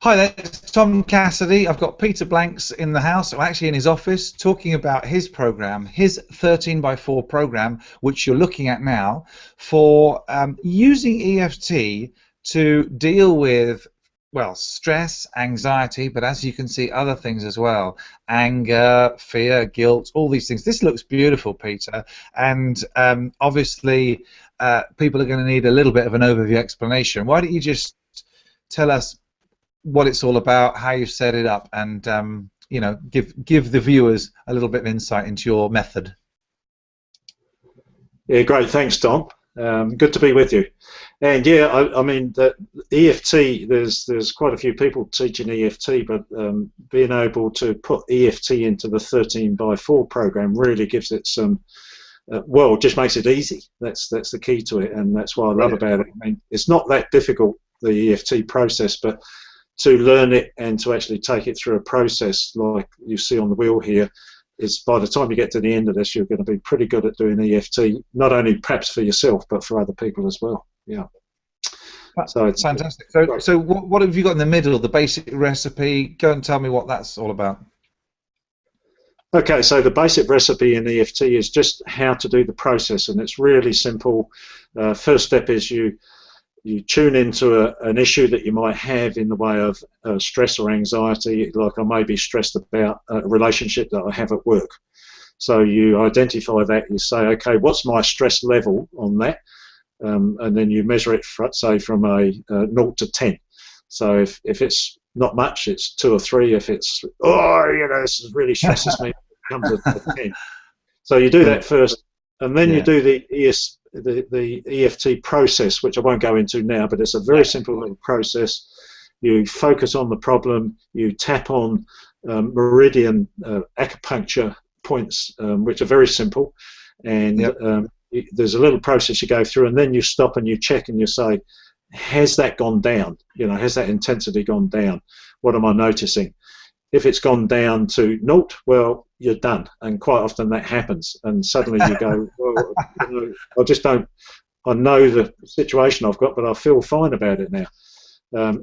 Hi there, it's Tom Cassidy. I've got Peter Blanks in the house, or actually in his office, talking about his program, his 13 by 4 program, which you're looking at now, for using EFT to deal with, well, stress, anxiety, but as you can see, other things as well, anger, fear, guilt, all these things. This looks beautiful, Peter, and obviously people are going to need a little bit of an overview explanation. Why don't you just tell us what it's all about, how you've set it up, and you know, give the viewers a little bit of insight into your method. Yeah, great. Thanks, Tom. Good to be with you. And yeah, I mean, the EFT. There's quite a few people teaching EFT, but being able to put EFT into the 13 by 4 program really gives it some. Well, just makes it easy. That's the key to it, and that's what I love about it. I mean, it's not that difficult, the EFT process, but to learn it and to actually take it through a process like you see on the wheel here is, by the time you get to the end of this, you're going to be pretty good at doing EFT, not only perhaps for yourself but for other people as well. Yeah. So it's fantastic. So what have you got in the middle? The basic recipe. Go and tell me what that's all about. Okay, so the basic recipe in EFT is just how to do the process, and it's really simple. First step is you tune into an issue that you might have in the way of stress or anxiety, like I may be stressed about a relationship that I have at work. So you identify that, you say, okay, what's my stress level on that? And then you measure it, say, from a 0 to 10. So if it's not much, it's 2 or 3. If it's, oh, you know, this really stresses me, it comes a 10. So you do that first, and then you do the EFT process, which I won't go into now, but it's a very simple little process. You focus on the problem, you tap on meridian acupuncture points, which are very simple, and there's a little process you go through, and then you stop and you check and you say, has that gone down? You know, has that intensity gone down? What am I noticing? If it's gone down to 0, well, you're done, and quite often that happens, and suddenly you go, well, you know, I know the situation I've got, but I feel fine about it now.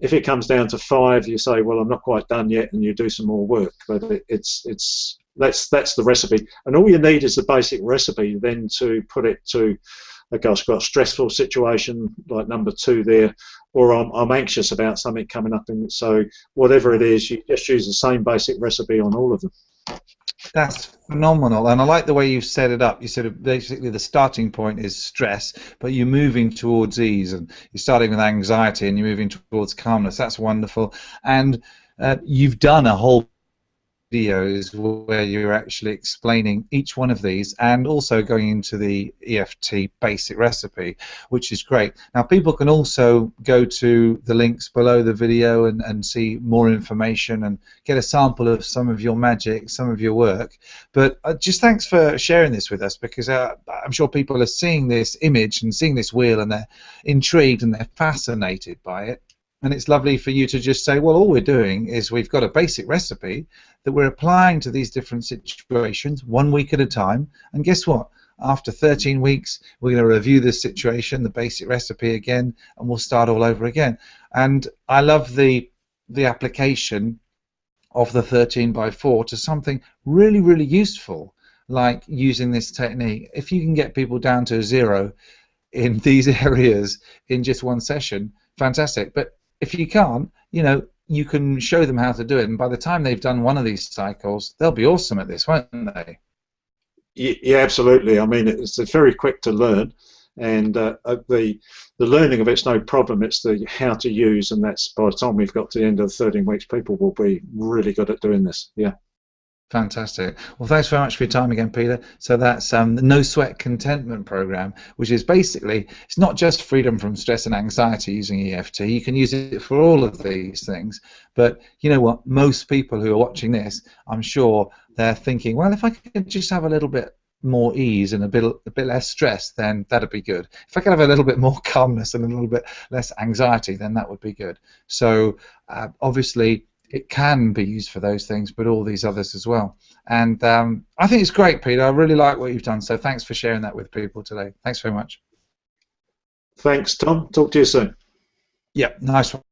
If it comes down to 5, you say, well, I'm not quite done yet, and you do some more work. But that's the recipe, and all you need is the basic recipe then to put it to, okay, I've got a stressful situation like number 2 there, or I'm anxious about something coming up, and so whatever it is, you just use the same basic recipe on all of them. That's phenomenal, and I like the way you've set it up. You said basically the starting point is stress, but you're moving towards ease, and you're starting with anxiety and you're moving towards calmness. That's wonderful, and you've done a whole videos where you're actually explaining each one of these and also going into the EFT basic recipe, which is great. Now people can also go to the links below the video and see more information and get a sample of some of your magic, some of your work. But just thanks for sharing this with us, because I'm sure people are seeing this image and seeing this wheel and they're intrigued and they're fascinated by it. And it's lovely for you to just say, well, all we're doing is we've got a basic recipe that we're applying to these different situations 1 week at a time. And guess what? After 13 weeks, we're going to review the situation, the basic recipe again, and we'll start all over again. And I love the application of the 13 by 4 to something really, really useful, like using this technique. If you can get people down to 0 in these areas in just one session, fantastic. But if you can't, you know, you can show them how to do it, and by the time they've done one of these cycles, they'll be awesome at this, won't they? Yeah, absolutely. I mean, it's very quick to learn, and the learning of it's no problem. It's the how to use, and that's, by the time we've got to the end of the 13 weeks, people will be really good at doing this. Yeah. Fantastic. Well, thanks very much for your time again, Peter. So that's the No Sweat Contentment program, which is basically, it's not just freedom from stress and anxiety using EFT. You can use it for all of these things. But you know what? Most people who are watching this, I'm sure they're thinking, well, if I could just have a little bit more ease and a bit less stress, then that'd be good. If I could have a little bit more calmness and a little bit less anxiety, then that would be good. So obviously, it can be used for those things, but all these others as well. And I think it's great, Peter. I really like what you've done, so thanks for sharing that with people today. Thanks very much. Thanks, Tom. Talk to you soon. Yeah, nice one.